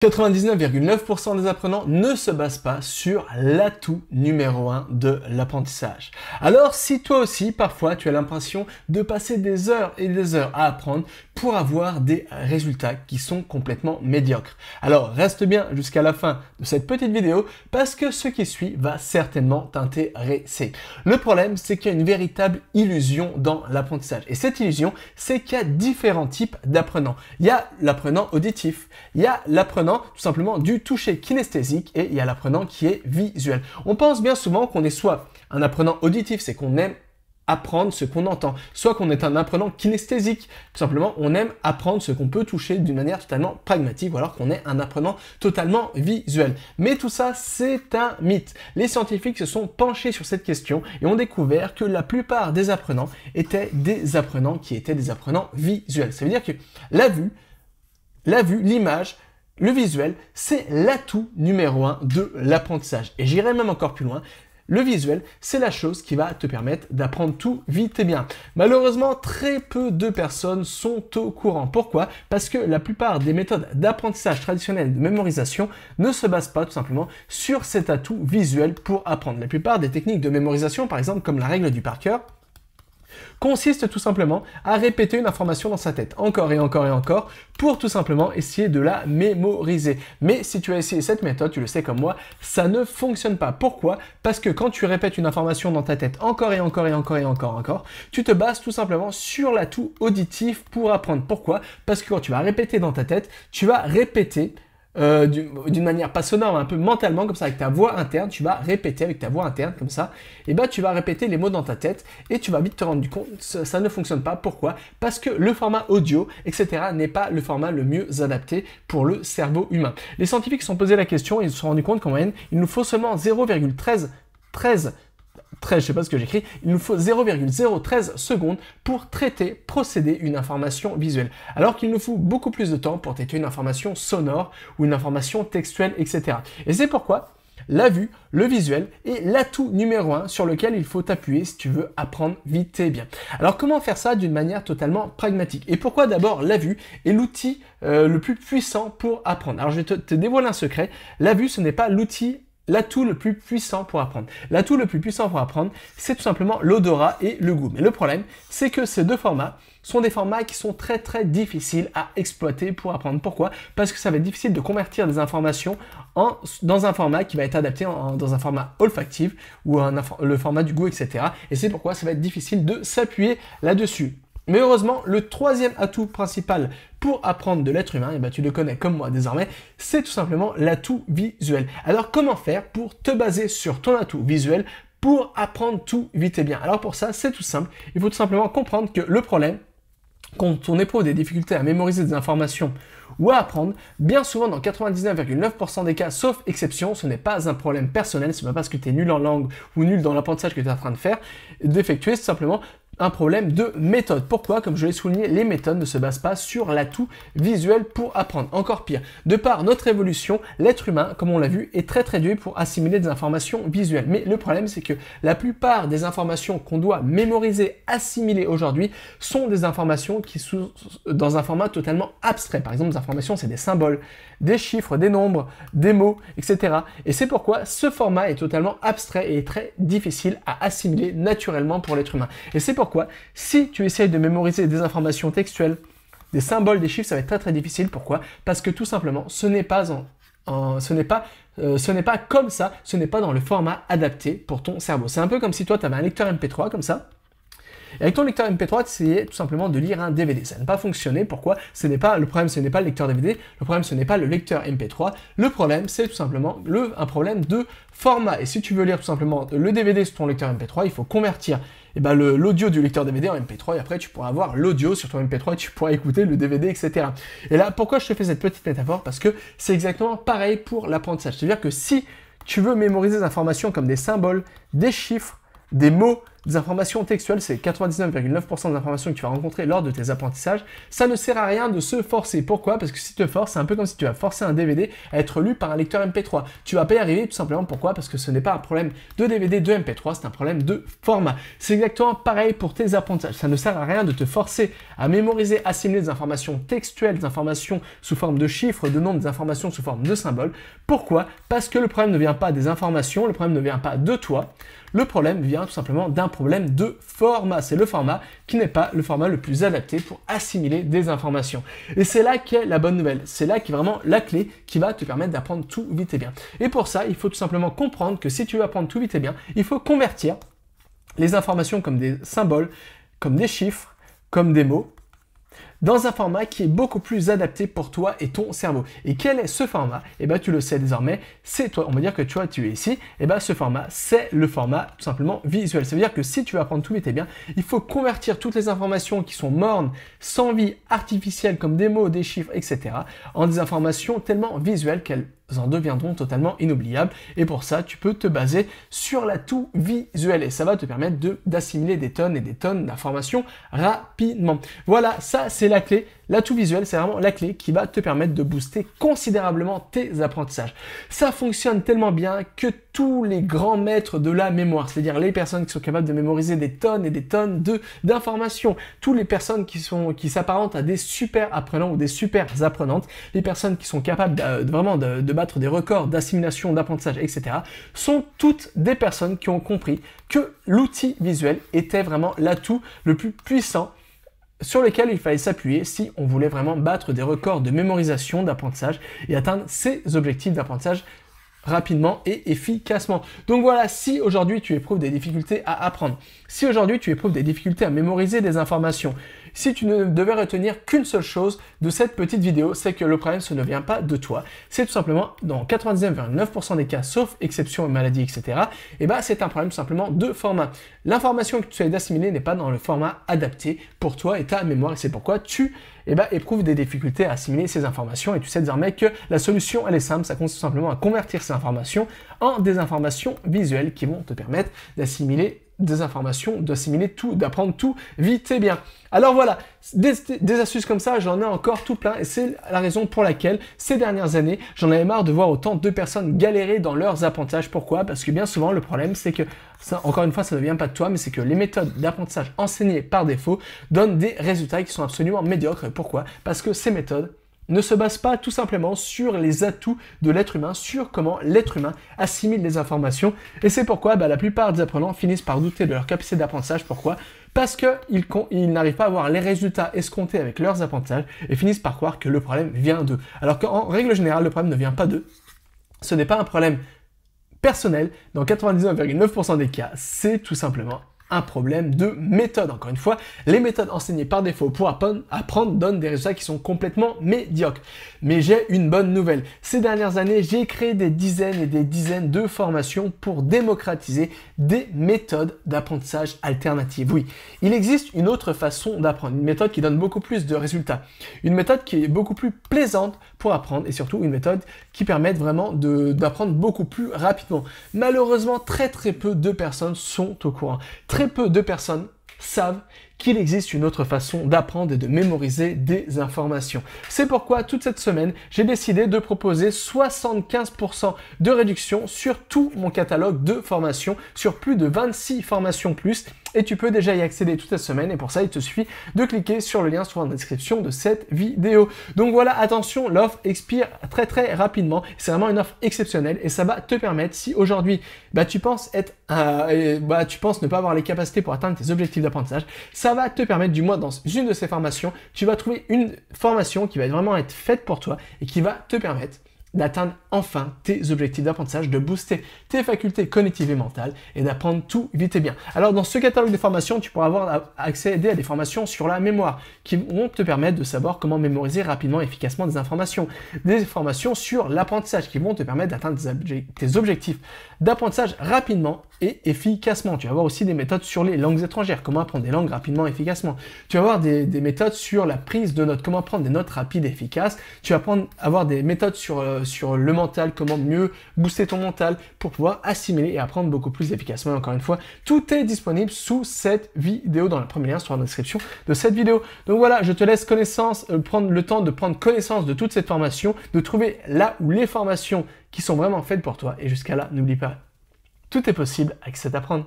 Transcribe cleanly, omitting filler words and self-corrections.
99,9% des apprenants ne se basent pas sur l'atout numéro 1 de l'apprentissage. Alors si toi aussi parfois tu as l'impression de passer des heures et des heures à apprendre pour avoir des résultats qui sont complètement médiocres, alors reste bien jusqu'à la fin de cette petite vidéo parce que ce qui suit va certainement t'intéresser. Le problème, c'est qu'il y a une véritable illusion dans l'apprentissage, et cette illusion, c'est qu'il y a différents types d'apprenants. Il y a l'apprenant auditif, il y a l'apprenant tout simplement du toucher kinesthésique, et il y a l'apprenant qui est visuel. On pense bien souvent qu'on est soit un apprenant auditif, c'est qu'on aime apprendre ce qu'on entend, soit qu'on est un apprenant kinesthésique, tout simplement on aime apprendre ce qu'on peut toucher d'une manière totalement pragmatique, ou alors qu'on est un apprenant totalement visuel. Mais tout ça, c'est un mythe. Les scientifiques se sont penchés sur cette question et ont découvert que la plupart des apprenants étaient des apprenants qui étaient des apprenants visuels. Ça veut dire que la vue, l'image, le visuel, c'est l'atout numéro 1 de l'apprentissage. Et j'irai même encore plus loin. Le visuel, c'est la chose qui va te permettre d'apprendre tout vite et bien. Malheureusement, très peu de personnes sont au courant. Pourquoi? Parce que la plupart des méthodes d'apprentissage traditionnelles de mémorisation ne se basent pas tout simplement sur cet atout visuel pour apprendre. La plupart des techniques de mémorisation, par exemple comme la règle du par cœur, consiste tout simplement à répéter une information dans sa tête, encore et encore et encore, pour tout simplement essayer de la mémoriser. Mais si tu as essayé cette méthode, tu le sais comme moi, ça ne fonctionne pas. Pourquoi? Parce que quand tu répètes une information dans ta tête encore et encore et encore et encore, tu te bases tout simplement sur l'atout auditif pour apprendre. Pourquoi? Parce que quand tu vas répéter dans ta tête, tu vas répéter d'une manière pas sonore, mais un peu mentalement, comme ça, avec ta voix interne, tu vas répéter avec ta voix interne, comme ça, et ben tu vas répéter les mots dans ta tête, et tu vas vite te rendre compte que ça ne fonctionne pas. Pourquoi? Parce que le format audio, etc., n'est pas le format le mieux adapté pour le cerveau humain. Les scientifiques se sont posé la question et ils se sont rendus compte qu'en moyenne, il nous faut seulement 0,13, je sais pas ce que j'écris, il nous faut 0,013 secondes pour procéder une information visuelle. Alors qu'il nous faut beaucoup plus de temps pour traiter une information sonore ou une information textuelle, etc. Et c'est pourquoi la vue, le visuel est l'atout numéro 1 sur lequel il faut t'appuyer si tu veux apprendre vite et bien. Alors comment faire ça d'une manière totalement pragmatique? Et pourquoi d'abord la vue est l'outil le plus puissant pour apprendre? Alors je vais te dévoiler un secret, la vue ce n'est pas l'atout le plus puissant pour apprendre. L'atout le plus puissant pour apprendre, c'est tout simplement l'odorat et le goût. Mais le problème, c'est que ces deux formats sont des formats qui sont très difficiles à exploiter pour apprendre. Pourquoi? Parce que ça va être difficile de convertir des informations dans un format qui va être adapté dans un format olfactif ou le format du goût, etc. Et c'est pourquoi ça va être difficile de s'appuyer là-dessus. Mais heureusement, le troisième atout principal pour apprendre de l'être humain, et ben tu le connais comme moi désormais, c'est tout simplement l'atout visuel. Alors comment faire pour te baser sur ton atout visuel pour apprendre tout vite et bien? Alors pour ça, c'est tout simple. Il faut tout simplement comprendre que le problème, quand on éprouve des difficultés à mémoriser des informations ou à apprendre, bien souvent dans 99,9% des cas, sauf exception, ce n'est pas un problème personnel, ce n'est pas parce que tu es nul en langue ou nul dans l'apprentissage que tu es en train de faire, d'effectuer, c'est simplement un problème de méthode. Pourquoi? Comme je l'ai souligné, les méthodes ne se basent pas sur l'atout visuel pour apprendre. Encore pire, de par notre évolution, l'être humain, comme on l'a vu, est très doué pour assimiler des informations visuelles. Mais le problème, c'est que la plupart des informations qu'on doit mémoriser, assimiler aujourd'hui, sont des informations qui sont dans un format totalement abstrait. Par exemple, des informations, c'est des symboles, des chiffres, des nombres, des mots, etc. Et c'est pourquoi ce format est totalement abstrait et est très difficile à assimiler naturellement pour l'être humain. Et c'est pourquoi, si tu essayes de mémoriser des informations textuelles, des symboles, des chiffres, ça va être très difficile. Pourquoi? Parce que tout simplement, ce n'est pas comme ça, ce n'est pas dans le format adapté pour ton cerveau. C'est un peu comme si toi, tu avais un lecteur MP3 comme ça. Et avec ton lecteur MP3, tu essayais tout simplement de lire un DVD. Ça n'a pas fonctionné. Pourquoi? Le problème, ce n'est pas le lecteur DVD. Le problème, ce n'est pas le lecteur MP3. Le problème, c'est tout simplement un problème de format. Et si tu veux lire tout simplement le DVD sur ton lecteur MP3, il faut convertir l'audio du lecteur DVD en MP3. Et après, tu pourras avoir l'audio sur ton MP3 et tu pourras écouter le DVD, etc. Et là, pourquoi je te fais cette petite métaphore? Parce que c'est exactement pareil pour l'apprentissage. C'est-à-dire que si tu veux mémoriser des informations comme des symboles, des chiffres, des mots, des informations textuelles, c'est 99,9% des informations que tu vas rencontrer lors de tes apprentissages, ça ne sert à rien de se forcer. Pourquoi? Parce que si tu te forces, c'est un peu comme si tu vas forcer un DVD à être lu par un lecteur MP3. Tu vas pas y arriver tout simplement. Pourquoi? Parce que ce n'est pas un problème de DVD, de MP3, c'est un problème de format. C'est exactement pareil pour tes apprentissages. Ça ne sert à rien de te forcer à mémoriser, assimiler des informations textuelles, des informations sous forme de chiffres, de nombres, des informations sous forme de symboles. Pourquoi? Parce que le problème ne vient pas des informations, le problème ne vient pas de toi. Le problème vient tout simplement d'un problème de format. C'est le format qui n'est pas le format le plus adapté pour assimiler des informations. Et c'est là qu'est la bonne nouvelle. C'est là qu'est vraiment la clé qui va te permettre d'apprendre tout vite et bien. Et pour ça, il faut tout simplement comprendre que si tu veux apprendre tout vite et bien, il faut convertir les informations comme des symboles, comme des chiffres, comme des mots, dans un format qui est beaucoup plus adapté pour toi et ton cerveau. Et quel est ce format? Eh bien, tu le sais désormais, c'est toi. On va dire que tu es ici. Eh bien, ce format, c'est le format tout simplement visuel. Ça veut dire que si tu veux apprendre tout vite et bien, il faut convertir toutes les informations qui sont mornes, sans vie, artificielles, comme des mots, des chiffres, etc., en des informations tellement visuelles qu'elles en deviendront totalement inoubliables. Et pour ça, tu peux te baser sur l'atout visuel et ça va te permettre d'assimiler des tonnes et des tonnes d'informations rapidement. Voilà, ça c'est la clé. L'atout visuel, c'est vraiment la clé qui va te permettre de booster considérablement tes apprentissages. Ça fonctionne tellement bien que tous les grands maîtres de la mémoire, c'est-à-dire les personnes qui sont capables de mémoriser des tonnes et des tonnes d'informations, toutes les personnes qui s'apparentent à des super apprenants ou des super apprenantes, les personnes qui sont capables de battre des records d'assimilation, d'apprentissage, etc., sont toutes des personnes qui ont compris que l'outil visuel était vraiment l'atout le plus puissant sur lesquels il fallait s'appuyer si on voulait vraiment battre des records de mémorisation, d'apprentissage et atteindre ses objectifs d'apprentissage rapidement et efficacement. Donc voilà, si aujourd'hui tu éprouves des difficultés à apprendre, si aujourd'hui tu éprouves des difficultés à mémoriser des informations, si tu ne devais retenir qu'une seule chose de cette petite vidéo, c'est que le problème, ce ne vient pas de toi. C'est tout simplement, dans 99,9% des cas, sauf exception et maladie, etc., et ben c'est un problème tout simplement de format. L'information que tu essaies d'assimiler n'est pas dans le format adapté pour toi et ta mémoire, et c'est pourquoi tu éprouves des difficultés à assimiler ces informations, et tu sais désormais que la solution, elle est simple, ça consiste tout simplement à convertir ces informations en des informations visuelles qui vont te permettre d'assimiler des informations, d'assimiler tout, d'apprendre tout vite et bien. Alors voilà, des astuces comme ça, j'en ai encore tout plein et c'est la raison pour laquelle ces dernières années, j'en avais marre de voir autant de personnes galérer dans leurs apprentissages. Pourquoi? Parce que bien souvent, le problème, c'est que, ça, encore une fois, ça ne vient pas de toi, mais c'est que les méthodes d'apprentissage enseignées par défaut donnent des résultats qui sont absolument médiocres. Pourquoi? Parce que ces méthodes ne se base pas tout simplement sur les atouts de l'être humain, sur comment l'être humain assimile les informations. Et c'est pourquoi la plupart des apprenants finissent par douter de leur capacité d'apprentissage. Pourquoi? Parce qu'ils n'arrivent pas à avoir les résultats escomptés avec leurs apprentissages et finissent par croire que le problème vient d'eux. Alors qu'en règle générale, le problème ne vient pas d'eux. Ce n'est pas un problème personnel. Dans 99,9% des cas, c'est tout simplement un problème de méthode. Encore une fois, les méthodes enseignées par défaut pour apprendre donnent des résultats qui sont complètement médiocres. Mais j'ai une bonne nouvelle. Ces dernières années, j'ai créé des dizaines et des dizaines de formations pour démocratiser des méthodes d'apprentissage alternatives. Oui, il existe une autre façon d'apprendre, une méthode qui donne beaucoup plus de résultats, une méthode qui est beaucoup plus plaisante pour apprendre et surtout une méthode qui permet vraiment d'apprendre beaucoup plus rapidement. Malheureusement, très peu de personnes sont au courant. Très peu de personnes savent qu'il existe une autre façon d'apprendre et de mémoriser des informations. C'est pourquoi toute cette semaine, j'ai décidé de proposer 75% de réduction sur tout mon catalogue de formations, sur plus de 26 formations plus. Et tu peux déjà y accéder toute cette semaine et pour ça, il te suffit de cliquer sur le lien sur la description de cette vidéo. Donc voilà, attention, l'offre expire très rapidement. C'est vraiment une offre exceptionnelle et ça va te permettre, si aujourd'hui tu penses ne pas avoir les capacités pour atteindre tes objectifs d'apprentissage, ça va te permettre, du moins dans une de ces formations, tu vas trouver une formation qui va vraiment être faite pour toi et qui va te permettre d'atteindre enfin tes objectifs d'apprentissage, de booster tes facultés cognitives et mentales et d'apprendre tout vite et bien. Alors dans ce catalogue de formations, tu pourras avoir accès à des formations sur la mémoire qui vont te permettre de savoir comment mémoriser rapidement et efficacement des informations. Des formations sur l'apprentissage qui vont te permettre d'atteindre tes objectifs d'apprentissage rapidement et efficacement. Tu vas avoir aussi des méthodes sur les langues étrangères, comment apprendre des langues rapidement et efficacement. Tu vas avoir des méthodes sur la prise de notes, comment prendre des notes rapides et efficaces. Tu vas avoir des méthodes sur le mental, comment mieux booster ton mental pour pouvoir assimiler et apprendre beaucoup plus efficacement. Encore une fois, tout est disponible sous cette vidéo, dans le premier lien sur la description de cette vidéo. Donc voilà, je te laisse prendre le temps de prendre connaissance de toute cette formation, de trouver là où les formations qui sont vraiment faites pour toi. Et jusqu'à là, n'oublie pas, tout est possible avec cet apprendre.